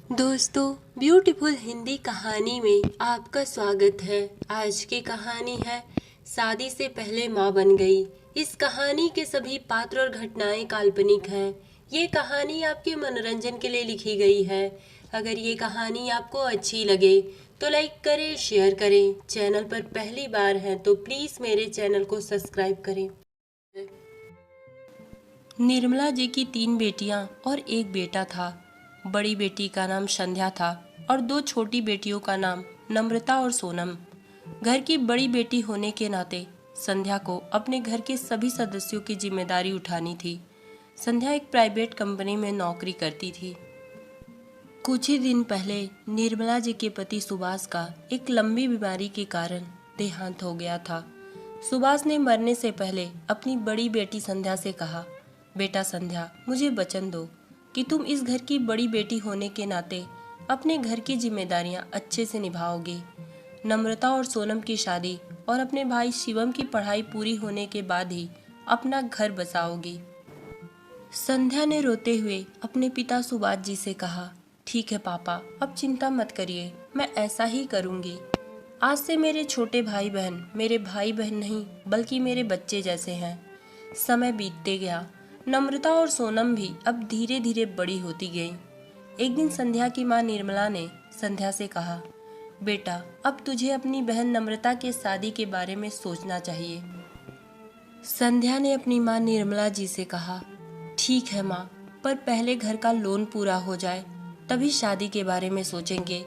दोस्तों, ब्यूटीफुल हिंदी कहानी में आपका स्वागत है। आज की कहानी है शादी से पहले माँ बन गई। इस कहानी के सभी पात्र और घटनाएं काल्पनिक हैं। ये कहानी आपके मनोरंजन के लिए लिखी गई है। अगर ये कहानी आपको अच्छी लगे तो लाइक करें, शेयर करें। चैनल पर पहली बार हैं तो प्लीज़ मेरे चैनल को सब्सक्राइब करें। निर्मला जी की 3 बेटियां और एक बेटा था। बड़ी बेटी का नाम संध्या था और 2 छोटी बेटियों का नाम नम्रता और सोनम। घर की बड़ी बेटी होने के नाते संध्या को अपने घर के सभी सदस्यों की जिम्मेदारी उठानी थी। संध्या एक प्राइवेट कंपनी में नौकरी करती थी। कुछ ही दिन पहले निर्मला जी के पति सुभाष का एक लंबी बीमारी के कारण देहांत हो गया था। सुभाष ने मरने से पहले अपनी बड़ी बेटी संध्या से कहा, बेटा संध्या, मुझे वचन दो कि तुम इस घर की बड़ी बेटी होने के नाते अपने घर की जिम्मेदारियां अच्छे से निभाओगी। नम्रता और सोनम की शादी और अपने भाई शिवम की पढ़ाई पूरी होने के बाद ही अपना घर बसाओगी। संध्या ने रोते हुए अपने पिता सुभाष जी से कहा, ठीक है पापा, अब चिंता मत करिए, मैं ऐसा ही करूंगी। आज से मेरे छोटे भाई बहन मेरे भाई बहन नहीं बल्कि मेरे बच्चे जैसे हैं। समय बीतते गया। नम्रता और सोनम भी अब धीरे धीरे बड़ी होती गईं। एक दिन संध्या की माँ निर्मला ने संध्या से कहा, बेटा, अब तुझे अपनी बहन नम्रता के शादी के बारे में सोचना चाहिए। संध्या ने अपनी माँ निर्मला जी से कहा, ठीक है माँ, पर पहले घर का लोन पूरा हो जाए तभी शादी के बारे में सोचेंगे,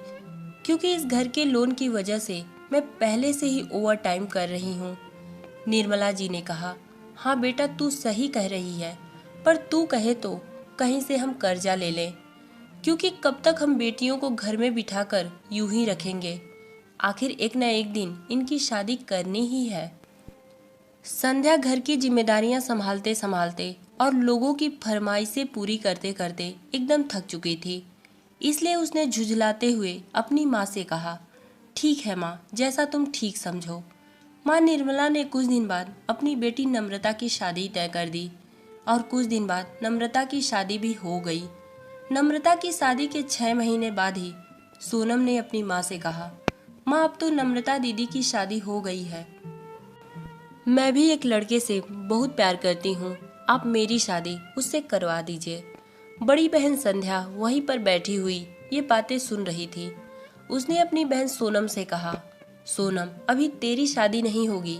क्योंकि इस घर के लोन की वजह से मैं पहले से ही ओवर टाइम कर रही हूँ। निर्मला जी ने कहा, हाँ बेटा, तू सही कह रही है, पर तू कहे तो कहीं से हम कर्जा ले लें, क्योंकि कब तक हम बेटियों को घर में बिठाकर यूं ही रखेंगे। आखिर एक न एक दिन इनकी शादी करनी ही है। संध्या घर की जिम्मेदारियां संभालते संभालते और लोगों की फरमाइशें पूरी करते करते एकदम थक चुकी थी। इसलिए उसने झुझलाते हुए अपनी माँ से कहा, ठीक है माँ, जैसा तुम ठीक समझो। माँ निर्मला ने कुछ दिन बाद अपनी बेटी नम्रता की शादी तय कर दी और कुछ दिन बाद नम्रता की शादी भी हो गई। नम्रता की शादी के 6 महीने बाद ही सोनम ने अपनी माँ से कहा, माँ, अब तो नम्रता दीदी की शादी हो गई है। मैं भी एक लड़के से बहुत प्यार करती हूँ, आप मेरी शादी उससे करवा दीजिए। बड़ी बहन संध्या वहीं पर बैठी हुई ये बातें सुन रही थी। उसने अपनी बहन सोनम से कहा, सोनम, अभी तेरी शादी नहीं होगी,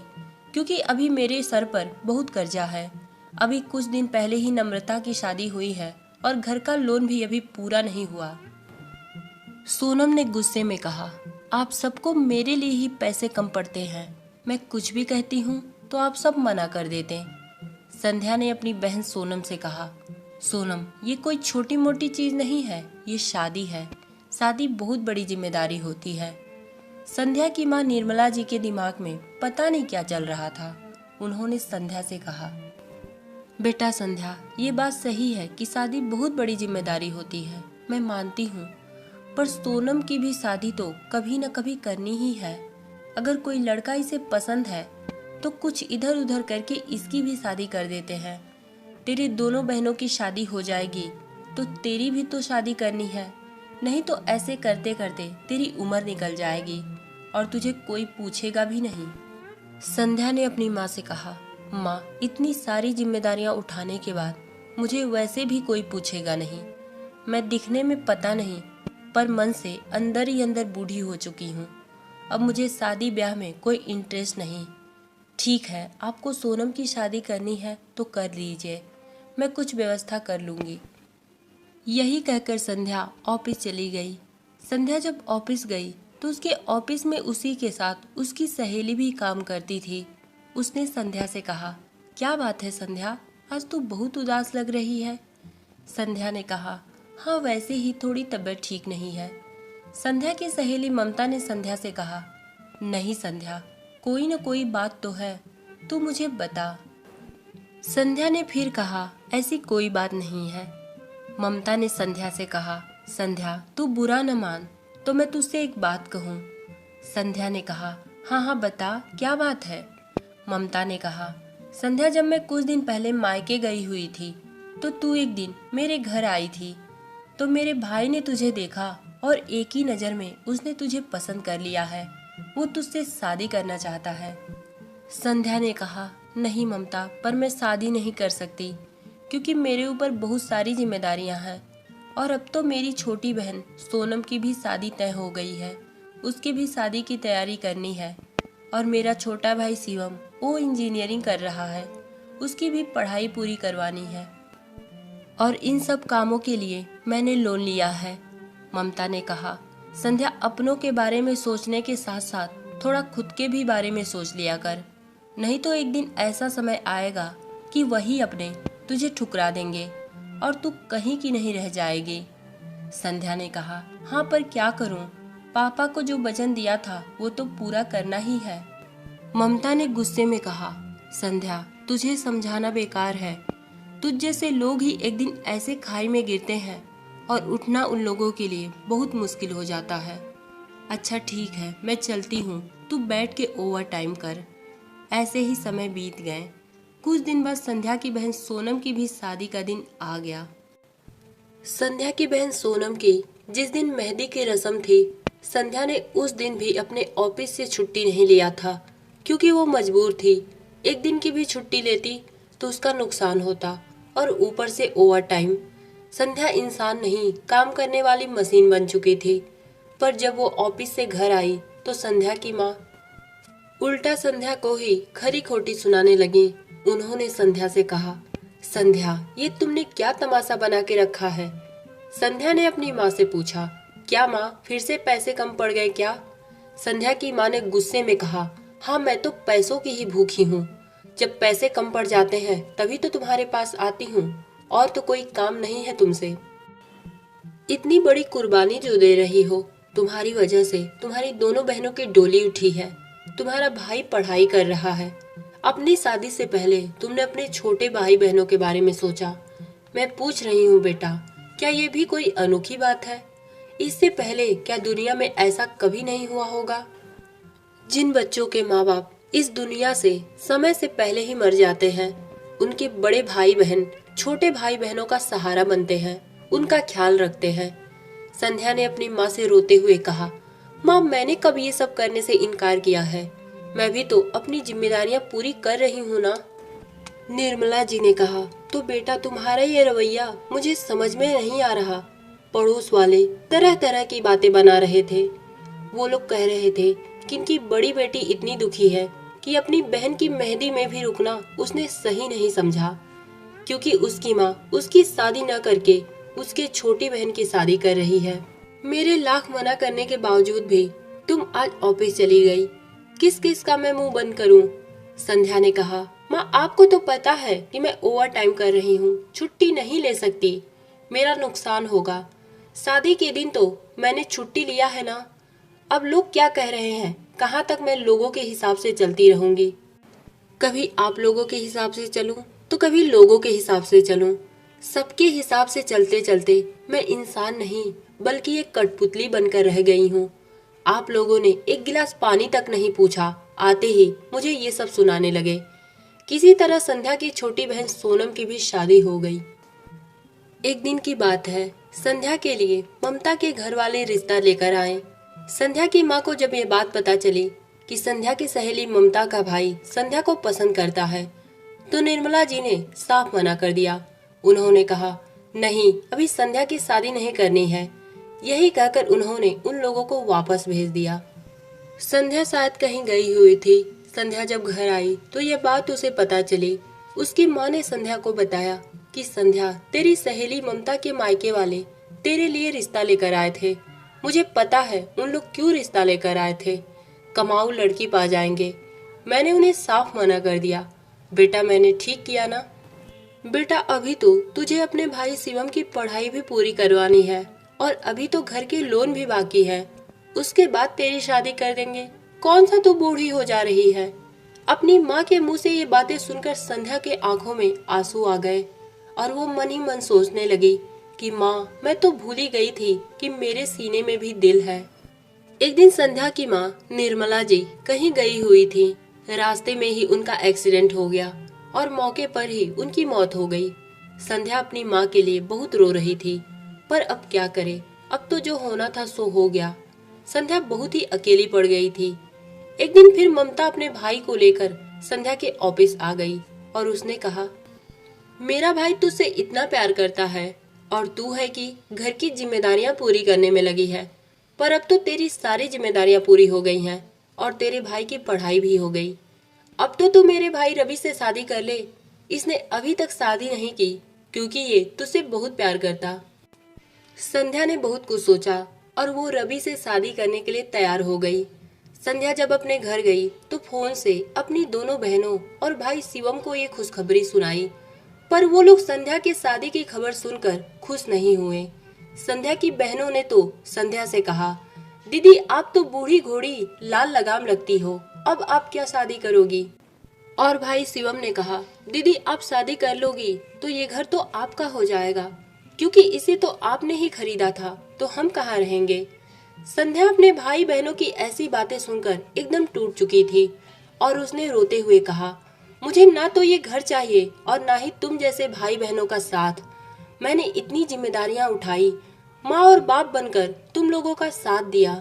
क्योंकि अभी मेरे सर पर बहुत कर्जा है। अभी कुछ दिन पहले ही नम्रता की शादी हुई है और घर का लोन भी अभी पूरा नहीं हुआ। सोनम ने गुस्से में कहा, आप सबको मेरे लिए ही पैसे कम पड़ते हैं। मैं कुछ भी कहती हूँ तो आप सब मना कर देते। संध्या ने अपनी बहन सोनम से कहा, सोनम, ये कोई छोटी मोटी चीज नहीं है, ये शादी है। शादी बहुत बड़ी जिम्मेदारी होती है। संध्या की माँ निर्मला जी के दिमाग में पता नहीं क्या चल रहा था। उन्होंने संध्या से कहा, बेटा संध्या, ये बात सही है कि शादी बहुत बड़ी जिम्मेदारी होती है, मैं मानती हूँ, पर सोनम की भी शादी तो कभी न कभी करनी ही है। अगर कोई लड़का इसे पसंद है तो कुछ इधर उधर करके इसकी भी शादी कर देते हैं। तेरी दोनों बहनों की शादी हो जाएगी तो तेरी भी तो शादी करनी है, नहीं तो ऐसे करते करते तेरी उम्र निकल जाएगी और तुझे कोई पूछेगा भी नहीं। संध्या ने अपनी माँ से कहा, माँ, इतनी सारी जिम्मेदारियाँ उठाने के बाद मुझे वैसे भी कोई पूछेगा नहीं। मैं दिखने में पता नहीं पर मन से अंदर ही अंदर बूढ़ी हो चुकी हूँ। अब मुझे शादी ब्याह में कोई इंटरेस्ट नहीं। ठीक है, आपको सोनम की शादी करनी है तो कर लीजिए, मैं कुछ व्यवस्था कर लूँगी। यही कहकर संध्या ऑफिस चली गई। संध्या जब ऑफिस गई तो उसके ऑफिस में उसी के साथ उसकी सहेली भी काम करती थी। उसने संध्या से कहा, क्या बात है संध्या, आज तू बहुत उदास लग रही है। संध्या ने कहा, हाँ, वैसे ही थोड़ी तबीयत ठीक नहीं है। संध्या की सहेली ममता ने संध्या से कहा, नहीं संध्या, कोई न कोई बात तो है, तू मुझे बता। संध्या ने फिर कहा, ऐसी कोई बात नहीं है। ममता ने संध्या से कहा, संध्या, तू बुरा न मान तो मैं तुझसे एक बात कहूँ। संध्या ने कहा, हाँ हाँ बता, क्या बात है। ममता ने कहा, संध्या, जब मैं कुछ दिन पहले मायके गई हुई थी तो तू एक दिन मेरे घर आई थी। तो मेरे भाई ने तुझे देखा और एक ही नज़र में उसने तुझे पसंद कर लिया है। वो तुझसे शादी करना चाहता है। संध्या ने कहा, नहीं ममता, पर मैं शादी नहीं कर सकती क्योंकि मेरे ऊपर बहुत सारी जिम्मेदारियां हैं और अब तो मेरी छोटी बहन सोनम की भी शादी तय हो गई है। उसकी भी शादी की तैयारी करनी है और मेरा छोटा भाई शिवम, वो इंजीनियरिंग कर रहा है, उसकी भी पढ़ाई पूरी करवानी है और इन सब कामों के लिए मैंने लोन लिया है। ममता ने कहा, संध्या, अपनों के बारे में सोचने के साथ साथ थोड़ा खुद के भी बारे में सोच लिया कर, नहीं तो एक दिन ऐसा समय आएगा कि वही अपने तुझे ठुकरा देंगे और तू कहीं की नहीं रह जाएगी। संध्या ने कहा, हाँ, पर क्या करूं? पापा को जो वचन दिया था वो तो पूरा करना ही है। ममता ने गुस्से में कहा, संध्या, तुझे समझाना बेकार है। तुझ जैसे लोग ही एक दिन ऐसे खाई में गिरते हैं और उठना उन लोगों के लिए बहुत मुश्किल हो जाता है। अच्छा ठीक है, मैं चलती हूँ, तू बैठ के ओवर टाइम कर। ऐसे ही समय बीत गए। कुछ दिन बाद संध्या की बहन सोनम की भी शादी का दिन आ गया। संध्या की बहन सोनम की जिस दिन मेहंदी की रस्म थी, संध्या ने उस दिन भी अपने ऑफिस से छुट्टी नहीं लिया था क्योंकि वो मजबूर थी। एक दिन की भी छुट्टी लेती तो उसका नुकसान होता और ऊपर से ओवर टाइम। संध्या इंसान नहीं, काम करने वाली मशीन बन चुकी थी। पर जब वो ऑफिस से घर आई तो संध्या की माँ उल्टा संध्या को ही खरी खोटी सुनाने लगी। उन्होंने संध्या से कहा, संध्या, ये तुमने क्या तमाशा बना के रखा है? संध्या ने अपनी माँ से पूछा, क्या माँ, फिर से पैसे कम पड़ गए क्या? संध्या की माँ ने गुस्से में कहा, हाँ, मैं तो पैसों की ही भूखी हूँ। जब पैसे कम पड़ जाते हैं तभी तो तुम्हारे पास आती हूँ, और तो कोई काम नहीं है तुमसे। इतनी बड़ी कुर्बानी जो दे रही हो, तुम्हारी वजह से तुम्हारी दोनों बहनों की डोली उठी है। तुम्हारा भाई पढ़ाई कर रहा है। अपनी शादी से पहले तुमने अपने छोटे भाई बहनों के बारे में सोचा। मैं पूछ रही हूँ बेटा, क्या ये भी कोई अनोखी बात है? इससे पहले क्या दुनिया में ऐसा कभी नहीं हुआ होगा? जिन बच्चों के माँ बाप इस दुनिया से समय से पहले ही मर जाते हैं, उनके बड़े भाई बहन छोटे भाई बहनों का सहारा बनते हैं, उनका ख्याल रखते हैं। संध्या ने अपनी माँ से रोते हुए कहा, माँ, मैंने कब ये सब करने से इनकार किया है? मैं भी तो अपनी जिम्मेदारियां पूरी कर रही हूँ ना। निर्मला जी ने कहा, तो बेटा, तुम्हारा ये रवैया मुझे समझ में नहीं आ रहा। पड़ोस वाले तरह तरह की बातें बना रहे थे। वो लोग कह रहे थे कि इनकी बड़ी बेटी इतनी दुखी है कि अपनी बहन की मेहंदी में भी रुकना उसने सही नहीं समझा, क्योंकि उसकी माँ उसकी शादी न करके उसके छोटी बहन की शादी कर रही है। मेरे लाख मना करने के बावजूद भी तुम आज ऑफिस चली गई। किस किस का मैं मुंह बंद करूं? संध्या ने कहा, माँ, आपको तो पता है कि मैं ओवर टाइम कर रही हूँ, छुट्टी नहीं ले सकती, मेरा नुकसान होगा। शादी के दिन तो मैंने छुट्टी लिया है ना। अब लोग क्या कह रहे हैं, कहाँ तक मैं लोगों के हिसाब से चलती रहूंगी? कभी आप लोगों के हिसाब से चलूं तो कभी लोगों के हिसाब से चलूं। सबके हिसाब से चलते चलते मैं इंसान नहीं बल्कि एक कठपुतली बनकर रह गई हूँ। आप लोगों ने एक गिलास पानी तक नहीं पूछा, आते ही मुझे ये सब सुनाने लगे। किसी तरह संध्या की छोटी बहन सोनम की भी शादी हो गई। एक दिन की बात है, संध्या के लिए ममता के घर वाले रिश्ता लेकर आए। संध्या की माँ को जब ये बात पता चली कि संध्या की सहेली ममता का भाई संध्या को पसंद करता है, तो निर्मला जी ने साफ मना कर दिया। उन्होंने कहा, नहीं, अभी संध्या की शादी नहीं करनी है। यही कहकर उन्होंने उन लोगों को वापस भेज दिया। संध्या शायद कहीं गई हुई थी। संध्या जब घर आई तो ये बात उसे पता चली। उसकी माँ ने संध्या को बताया कि संध्या, तेरी सहेली ममता के मायके वाले तेरे लिए रिश्ता लेकर आए थे। मुझे पता है उन लोग क्यों रिश्ता लेकर आए थे, कमाऊ लड़की पा जाएंगे। मैंने उन्हें साफ मना कर दिया। बेटा, मैंने ठीक किया ना? बेटा, अभी तो तुझे अपने भाई शिवम की पढ़ाई भी पूरी करवानी है और अभी तो घर के लोन भी बाकी है। उसके बाद तेरी शादी कर देंगे। कौन सा तू बूढ़ी हो जा रही है? अपनी माँ के मुंह से ये बातें सुनकर संध्या के आंखों में आंसू आ गए और वो मन ही मन सोचने लगी कि माँ, मैं तो भूल ही गई थी कि मेरे सीने में भी दिल है। एक दिन संध्या की माँ निर्मला जी कहीं गई हुई थी। रास्ते में ही उनका एक्सीडेंट हो गया और मौके पर ही उनकी मौत हो गई। संध्या अपनी माँ के लिए बहुत रो रही थी। पर अब क्या करे, अब तो जो होना था सो हो गया। संध्या बहुत ही अकेली पड़ गई थी। एक दिन फिर ममता अपने भाई को लेकर संध्या के ऑफिस आ गई और उसने कहा, मेरा भाई तुझसे इतना प्यार करता है और तू है कि घर की जिम्मेदारियां पूरी करने में लगी है। पर अब तो तेरी सारी जिम्मेदारियां पूरी हो गई हैं और तेरे भाई की पढ़ाई भी हो गई। अब तो तू मेरे भाई रवि से शादी कर ले। इसने अभी तक शादी नहीं की क्योंकि ये तुझसे बहुत प्यार करता। संध्या ने बहुत कुछ सोचा और वो रवि से शादी करने के लिए तैयार हो गई। संध्या जब अपने घर गई तो फोन से अपनी दोनों बहनों और भाई शिवम को ये खुशखबरी सुनाई, पर वो लोग संध्या की शादी की खबर सुनकर खुश नहीं हुए। संध्या की बहनों ने तो संध्या से कहा, दीदी आप तो बूढ़ी घोड़ी लाल लगाम लगती हो, अब आप क्या शादी करोगी। और भाई शिवम ने कहा, दीदी आप शादी कर लोगी तो ये घर तो आपका हो जाएगा, क्योंकि इसे तो आपने ही खरीदा था, तो हम कहाँ रहेंगे। संध्या अपने भाई बहनों की ऐसी बातें सुनकर एकदम टूट चुकी थी और उसने रोते हुए कहा, मुझे ना तो ये घर चाहिए और ना ही तुम जैसे भाई बहनों का साथ। मैंने इतनी जिम्मेदारियां उठाई, माँ और बाप बनकर तुम लोगों का साथ दिया,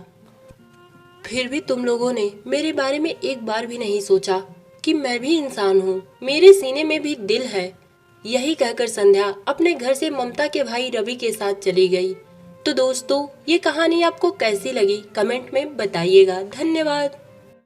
फिर भी तुम लोगों ने मेरे बारे में एक बार भी नहीं सोचा कि मैं भी इंसान हूँ, मेरे सीने में भी दिल है। यही कहकर संध्या अपने घर से ममता के भाई रवि के साथ चली गई। तो दोस्तों, ये कहानी आपको कैसी लगी कमेंट में बताइएगा। धन्यवाद।